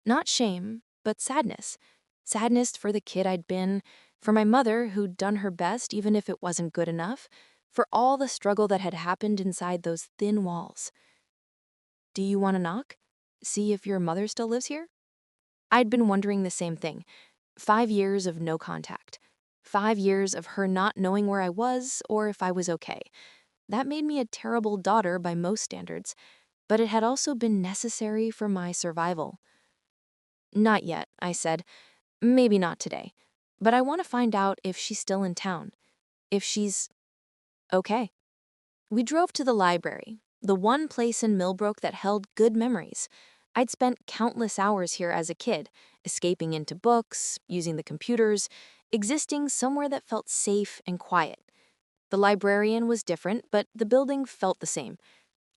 Not shame, but sadness. Sadness for the kid I'd been, for my mother who'd done her best even if it wasn't good enough, for all the struggle that had happened inside those thin walls. Do you want to knock? See if your mother still lives here? I'd been wondering the same thing. 5 years of no contact. 5 years of her not knowing where I was or if I was okay. That made me a terrible daughter by most standards, but it had also been necessary for my survival. Not yet, I said. Maybe not today. But I want to find out if she's still in town. If she's okay. We drove to the library, the one place in Millbrook that held good memories. I'd spent countless hours here as a kid, escaping into books, using the computers, existing somewhere that felt safe and quiet. The librarian was different, but the building felt the same.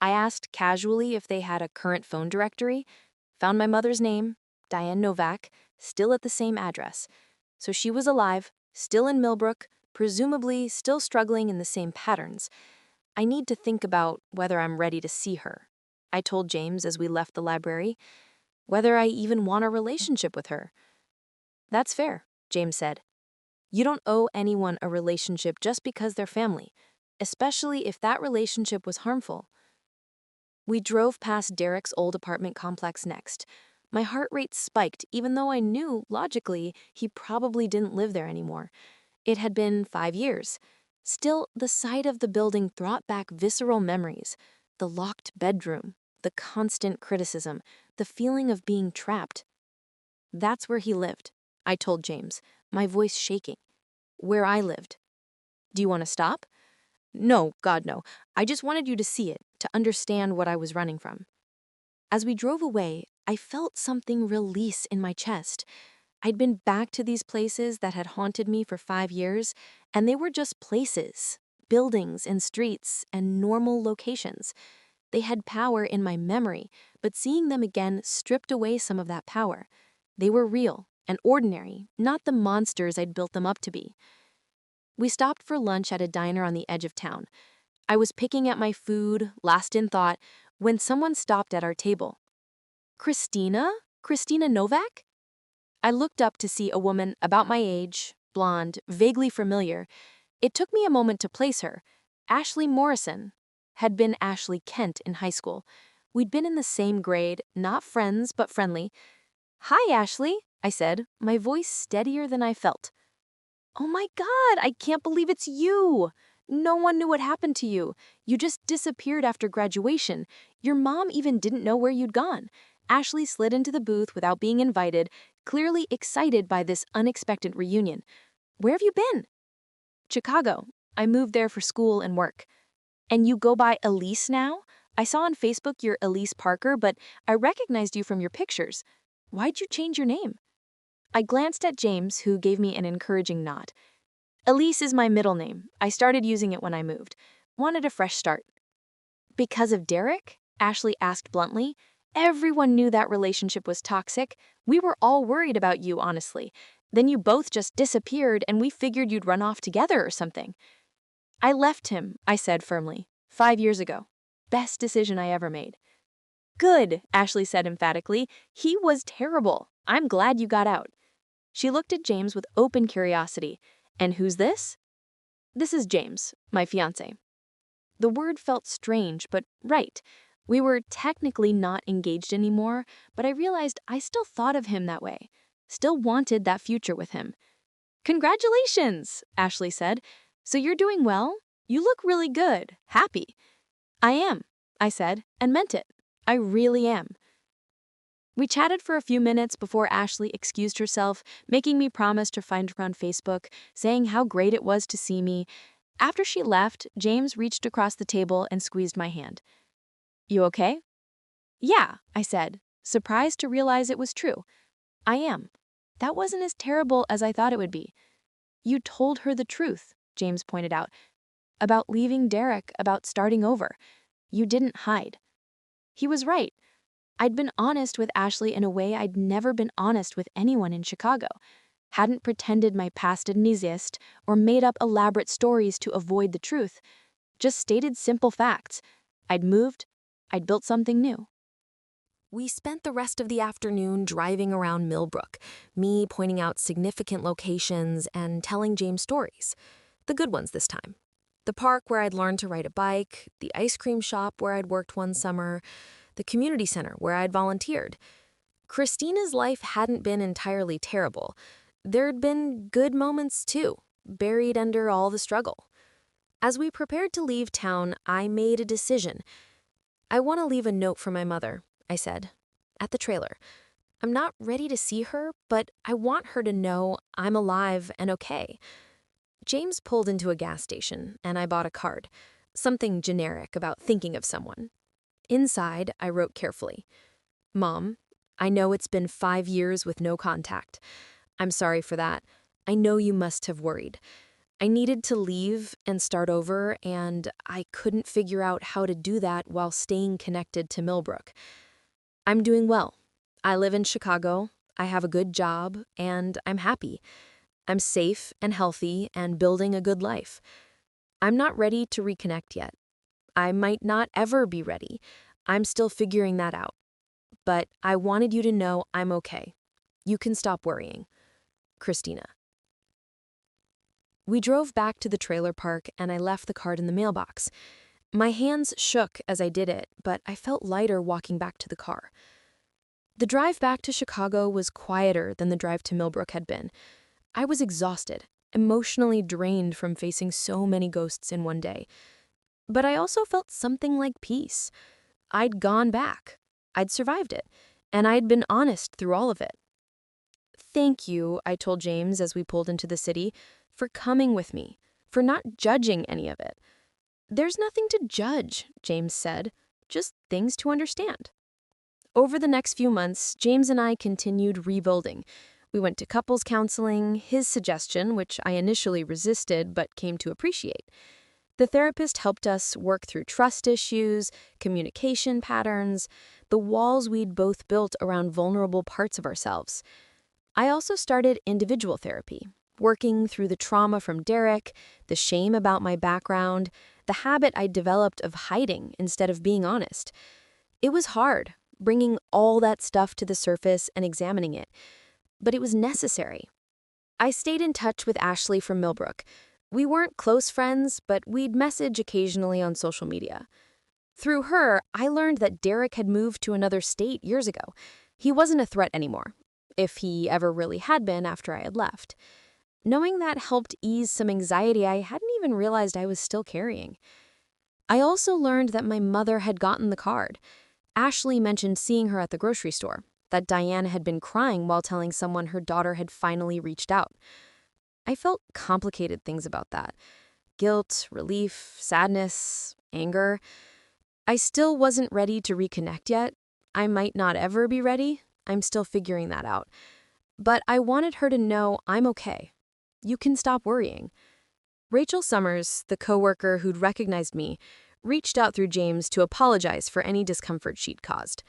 I asked casually if they had a current phone directory, found my mother's name, Diane Novak, still at the same address. So she was alive, still in Millbrook, presumably still struggling in the same patterns. I need to think about whether I'm ready to see her. I told James as we left the library, whether I even want a relationship with her. That's fair, James said. You don't owe anyone a relationship just because they're family, especially if that relationship was harmful. We drove past Derek's old apartment complex next. My heart rate spiked even though I knew, logically, he probably didn't live there anymore. It had been 5 years. Still, the sight of the building brought back visceral memories. The locked bedroom, the constant criticism, the feeling of being trapped. That's where he lived, I told James, my voice shaking. Where I lived. Do you want to stop? No, God, no. I just wanted you to see it, to understand what I was running from. As we drove away, I felt something release in my chest. I'd been back to these places that had haunted me for 5 years, and they were just places, buildings and streets and normal locations. They had power in my memory, but seeing them again stripped away some of that power. They were real and ordinary, not the monsters I'd built them up to be. We stopped for lunch at a diner on the edge of town. I was picking at my food, lost in thought, when someone stopped at our table. Christina? Christina Novak? I looked up to see a woman about my age, blonde, vaguely familiar. It took me a moment to place her. Ashley Morrison had been Ashley Kent in high school. We'd been in the same grade, not friends, but friendly. Hi, Ashley, I said, my voice steadier than I felt. Oh my God, I can't believe it's you. No one knew what happened to you. You just disappeared after graduation. Your mom even didn't know where you'd gone. Ashley slid into the booth without being invited, clearly excited by this unexpected reunion. Where have you been? Chicago. I moved there for school and work. And you go by Elise now? I saw on Facebook you're Elise Parker, but I recognized you from your pictures. Why'd you change your name? I glanced at James, who gave me an encouraging nod. Elise is my middle name. I started using it when I moved. Wanted a fresh start. Because of Derek? Ashley asked bluntly. Everyone knew that relationship was toxic. We were all worried about you, honestly. Then you both just disappeared and we figured you'd run off together or something. I left him, I said firmly, 5 years ago. Best decision I ever made. Good, Ashley said emphatically. He was terrible. I'm glad you got out. She looked at James with open curiosity. And who's this? This is James, my fiancé. The word felt strange, but right. We were technically not engaged anymore, but I realized I still thought of him that way. Still wanted that future with him. Congratulations, Ashley said. So you're doing well? You look really good, happy. I am, I said, and meant it. I really am. We chatted for a few minutes before Ashley excused herself, making me promise to find her on Facebook, saying how great it was to see me. After she left, James reached across the table and squeezed my hand. You okay? Yeah, I said, surprised to realize it was true. I am. That wasn't as terrible as I thought it would be. You told her the truth, James pointed out, about leaving Derek, about starting over. You didn't hide. He was right. I'd been honest with Ashley in a way I'd never been honest with anyone in Chicago. Hadn't pretended my past didn't exist or made up elaborate stories to avoid the truth. Just stated simple facts. I'd moved. I'd built something new. We spent the rest of the afternoon driving around Millbrook, me pointing out significant locations and telling James stories. The good ones this time. The park where I'd learned to ride a bike, the ice cream shop where I'd worked one summer, the community center where I'd volunteered. Christina's life hadn't been entirely terrible. There'd been good moments too, buried under all the struggle. As we prepared to leave town, I made a decision. I want to leave a note for my mother, I said, at the trailer. I'm not ready to see her, but I want her to know I'm alive and okay. James pulled into a gas station, and I bought a card, something generic about thinking of someone. Inside, I wrote carefully, Mom, I know it's been 5 years with no contact. I'm sorry for that. I know you must have worried. I needed to leave and start over, and I couldn't figure out how to do that while staying connected to Millbrook. I'm doing well. I live in Chicago, I have a good job, and I'm happy. I'm safe and healthy and building a good life. I'm not ready to reconnect yet. I might not ever be ready. I'm still figuring that out. But I wanted you to know I'm okay. You can stop worrying. Christina. We drove back to the trailer park and I left the card in the mailbox. My hands shook as I did it, but I felt lighter walking back to the car. The drive back to Chicago was quieter than the drive to Millbrook had been. I was exhausted, emotionally drained from facing so many ghosts in one day. But I also felt something like peace. I'd gone back. I'd survived it, and I'd been honest through all of it. Thank you, I told James as we pulled into the city, for coming with me, for not judging any of it. There's nothing to judge, James said, just things to understand. Over the next few months, James and I continued rebuilding. We went to couples counseling, his suggestion, which I initially resisted but came to appreciate. The therapist helped us work through trust issues, communication patterns, the walls we'd both built around vulnerable parts of ourselves. I also started individual therapy, working through the trauma from Derek, the shame about my background, the habit I'd developed of hiding instead of being honest. It was hard, bringing all that stuff to the surface and examining it, but it was necessary. I stayed in touch with Ashley from Millbrook. We weren't close friends, but we'd message occasionally on social media. Through her, I learned that Derek had moved to another state years ago. He wasn't a threat anymore, if he ever really had been after I had left. Knowing that helped ease some anxiety I hadn't even realized I was still carrying. I also learned that my mother had gotten the card. Ashley mentioned seeing her at the grocery store, that Diane had been crying while telling someone her daughter had finally reached out. I felt complicated things about that. Guilt, relief, sadness, anger. I still wasn't ready to reconnect yet. I might not ever be ready. I'm still figuring that out. But I wanted her to know I'm okay. You can stop worrying. Rachel Summers, the coworker who'd recognized me, reached out through James to apologize for any discomfort she'd caused.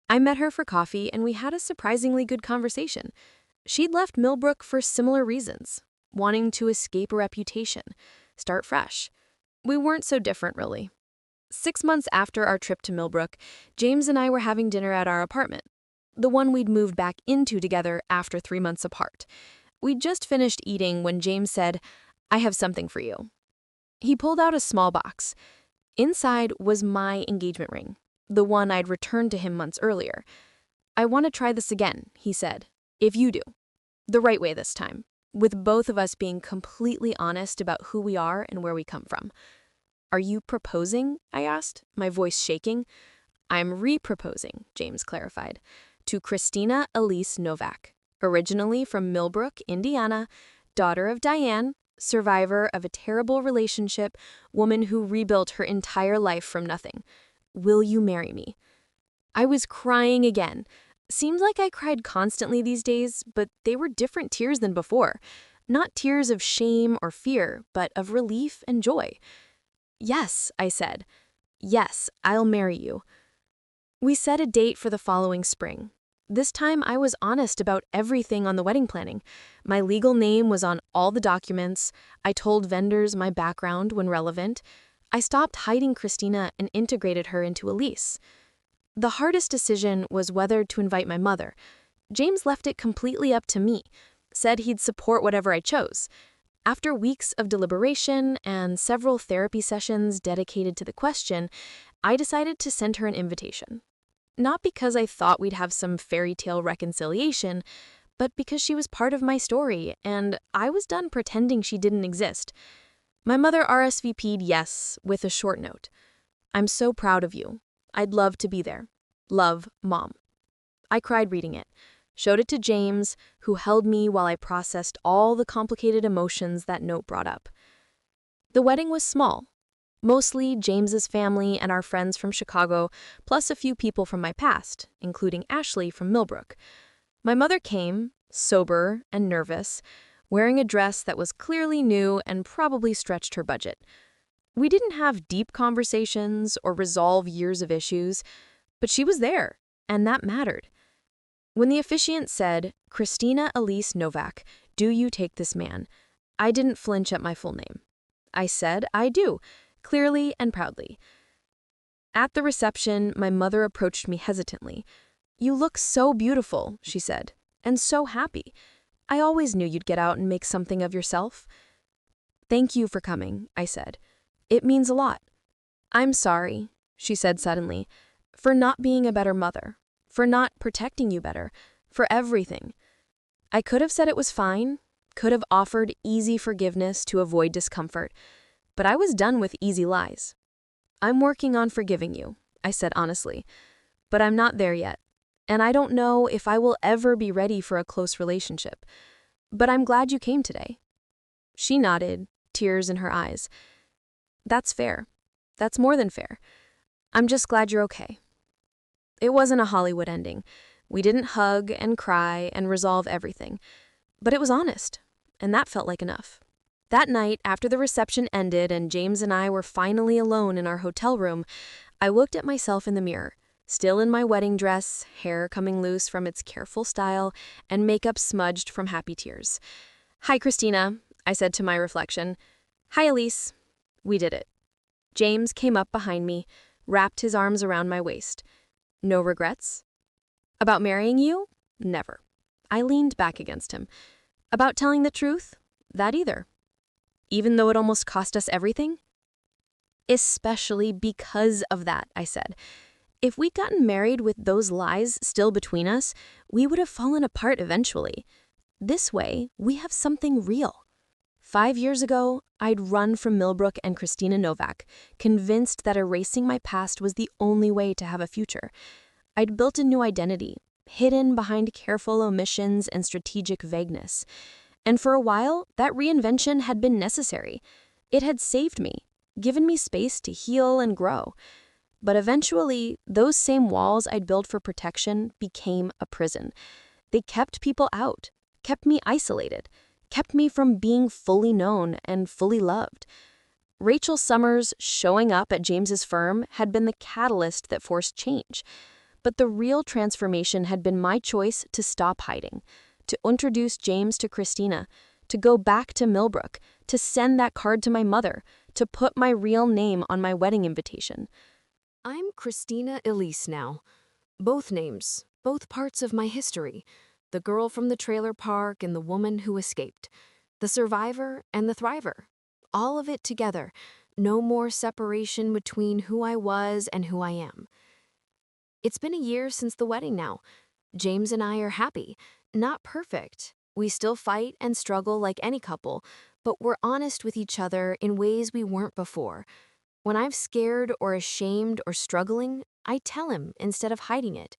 I met her for coffee and we had a surprisingly good conversation. She'd left Millbrook for similar reasons, wanting to escape a reputation, start fresh. We weren't so different, really. 6 months after our trip to Millbrook, James and I were having dinner at our apartment, the one we'd moved back into together after 3 months apart. We'd just finished eating when James said, I have something for you. He pulled out a small box. Inside was my engagement ring, the one I'd returned to him months earlier. I want to try this again, he said, if you do. The right way this time, with both of us being completely honest about who we are and where we come from. Are you proposing? I asked, my voice shaking. I'm re-proposing, James clarified, to Christina Elise Novak, originally from Millbrook, Indiana, daughter of Diane, survivor of a terrible relationship, woman who rebuilt her entire life from nothing. Will you marry me? I was crying again. Seemed like I cried constantly these days, but they were different tears than before. Not tears of shame or fear, but of relief and joy. "Yes," I said. "Yes, I'll marry you." We set a date for the following spring. This time I was honest about everything on the wedding planning. My legal name was on all the documents. I told vendors my background when relevant. I stopped hiding Christina and integrated her into Elise. The hardest decision was whether to invite my mother. James left it completely up to me, said he'd support whatever I chose. After weeks of deliberation and several therapy sessions dedicated to the question, I decided to send her an invitation. Not because I thought we'd have some fairy tale reconciliation, but because she was part of my story, and I was done pretending she didn't exist. My mother RSVP'd yes, with a short note. "I'm so proud of you. I'd love to be there. Love, Mom." I cried reading it, showed it to James, who held me while I processed all the complicated emotions that note brought up. The wedding was small. Mostly James's family and our friends from Chicago, plus a few people from my past, including Ashley from Millbrook. My mother came, sober and nervous, wearing a dress that was clearly new and probably stretched her budget. We didn't have deep conversations or resolve years of issues, but she was there, and that mattered. When the officiant said, "Christina Elise Novak, do you take this man?" I didn't flinch at my full name. I said, "I do," clearly and proudly. At the reception, my mother approached me hesitantly. "You look so beautiful," she said, "and so happy. I always knew you'd get out and make something of yourself." "Thank you for coming," I said. "It means a lot." "I'm sorry," she said suddenly, "for not being a better mother, for not protecting you better, for everything." I could have said it was fine, could have offered easy forgiveness to avoid discomfort, but I was done with easy lies. "I'm working on forgiving you," I said honestly, "but I'm not there yet, and I don't know if I will ever be ready for a close relationship. But I'm glad you came today." She nodded, tears in her eyes. "That's fair. That's more than fair. I'm just glad you're okay." It wasn't a Hollywood ending. We didn't hug and cry and resolve everything. But it was honest, and that felt like enough. That night, after the reception ended and James and I were finally alone in our hotel room, I looked at myself in the mirror, still in my wedding dress, hair coming loose from its careful style, and makeup smudged from happy tears. "Hi, Christina," I said to my reflection. "Hi, Elise." We did it. James came up behind me, wrapped his arms around my waist. "No regrets?" "About marrying you? Never." I leaned back against him. "About telling the truth? That either." "Even though it almost cost us everything?" "Especially because of that," I said. "If we'd gotten married with those lies still between us, we would have fallen apart eventually. This way, we have something real." 5 years ago, I'd run from Millbrook and Christina Novak, convinced that erasing my past was the only way to have a future. I'd built a new identity, hidden behind careful omissions and strategic vagueness. And for a while, that reinvention had been necessary. It had saved me, given me space to heal and grow. But eventually, those same walls I'd built for protection became a prison. They kept people out, kept me isolated, kept me from being fully known and fully loved. Rachel Summers showing up at James's firm had been the catalyst that forced change. But the real transformation had been my choice to stop hiding, to introduce James to Christina, to go back to Millbrook, to send that card to my mother, to put my real name on my wedding invitation. I'm Christina Elise now. Both names, both parts of my history. The girl from the trailer park and the woman who escaped. The survivor and the thriver. All of it together. No more separation between who I was and who I am. It's been a year since the wedding now. James and I are happy. Not perfect. We still fight and struggle like any couple, but we're honest with each other in ways we weren't before. When I'm scared or ashamed or struggling, I tell him instead of hiding it.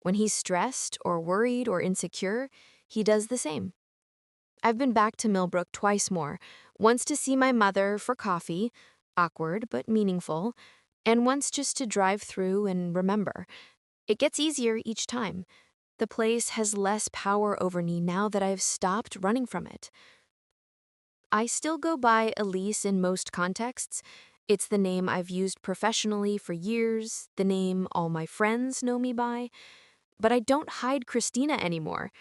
When he's stressed or worried or insecure, he does the same. I've been back to Millbrook twice more, once to see my mother for coffee, awkward but meaningful, and once just to drive through and remember. It gets easier each time. The place has less power over me now that I've stopped running from it. I still go by Elise in most contexts. It's the name I've used professionally for years, the name all my friends know me by. But I don't hide Christina anymore.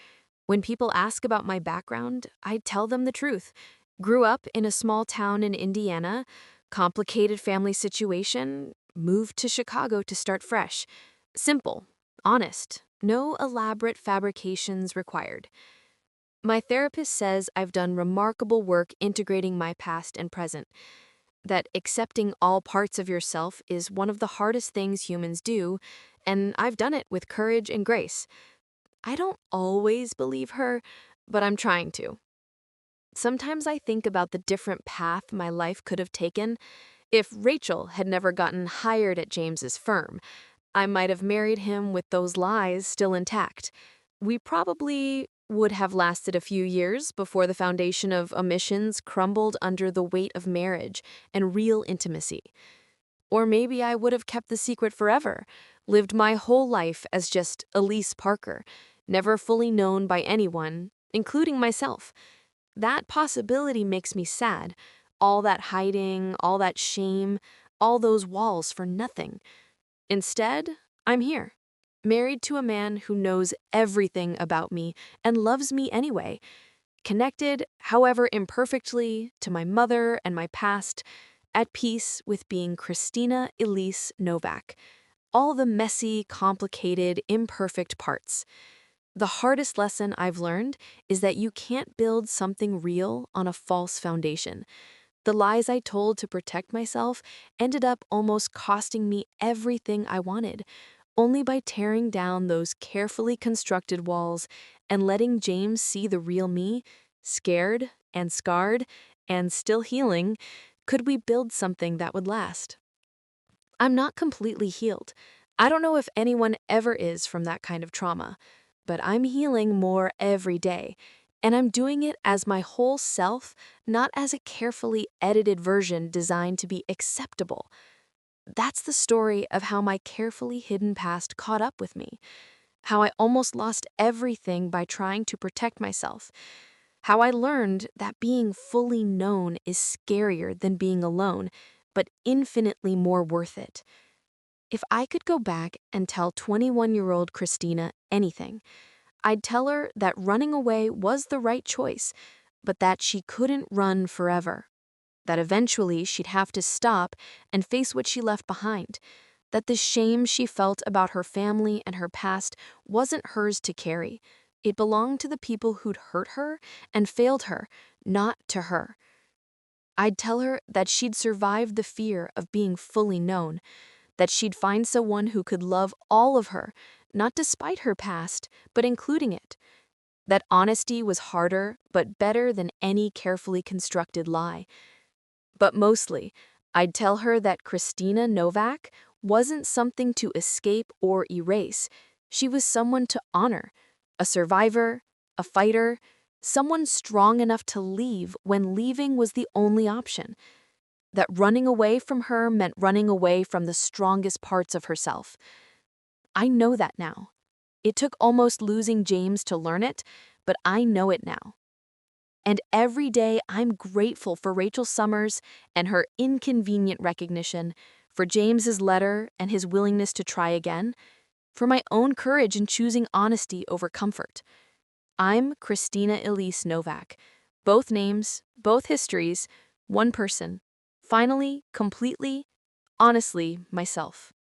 When people ask about my background, I tell them the truth. Grew up in a small town in Indiana, complicated family situation, moved to Chicago to start fresh. Simple, honest, no elaborate fabrications required. My therapist says I've done remarkable work integrating my past and present, that accepting all parts of yourself is one of the hardest things humans do, and I've done it with courage and grace. I don't always believe her, but I'm trying to. Sometimes I think about the different path my life could have taken. If Rachel had never gotten hired at James's firm, I might have married him with those lies still intact. We probably would have lasted a few years before the foundation of omissions crumbled under the weight of marriage and real intimacy. Or maybe I would have kept the secret forever, lived my whole life as just Elise Parker, never fully known by anyone, including myself. That possibility makes me sad. All that hiding, all that shame, all those walls for nothing. Instead, I'm here, married to a man who knows everything about me and loves me anyway, connected, however imperfectly, to my mother and my past, at peace with being Christina Elise Novak. All the messy, complicated, imperfect parts. The hardest lesson I've learned is that you can't build something real on a false foundation. The lies I told to protect myself ended up almost costing me everything I wanted, only by tearing down those carefully constructed walls and letting James see the real me, scared and scarred and still healing, could we build something that would last. I'm not completely healed. I don't know if anyone ever is from that kind of trauma, but I'm healing more every day. And I'm doing it as my whole self, not as a carefully edited version designed to be acceptable. That's the story of how my carefully hidden past caught up with me, how I almost lost everything by trying to protect myself, how I learned that being fully known is scarier than being alone, but infinitely more worth it. If I could go back and tell 21-year-old Christina anything, I'd tell her that running away was the right choice, but that she couldn't run forever. That eventually she'd have to stop and face what she left behind. That the shame she felt about her family and her past wasn't hers to carry. It belonged to the people who'd hurt her and failed her, not to her. I'd tell her that she'd survive the fear of being fully known, that she'd find someone who could love all of her, not despite her past, but including it. That honesty was harder, but better than any carefully constructed lie. But mostly, I'd tell her that Christina Novak wasn't something to escape or erase. She was someone to honor, a survivor, a fighter, someone strong enough to leave when leaving was the only option. That running away from her meant running away from the strongest parts of herself. I know that now. It took almost losing James to learn it, but I know it now. And every day I'm grateful for Rachel Summers and her inconvenient recognition, for James's letter and his willingness to try again, for my own courage in choosing honesty over comfort. I'm Christina Elise Novak. Both names, both histories, one person. Finally, completely, honestly, myself.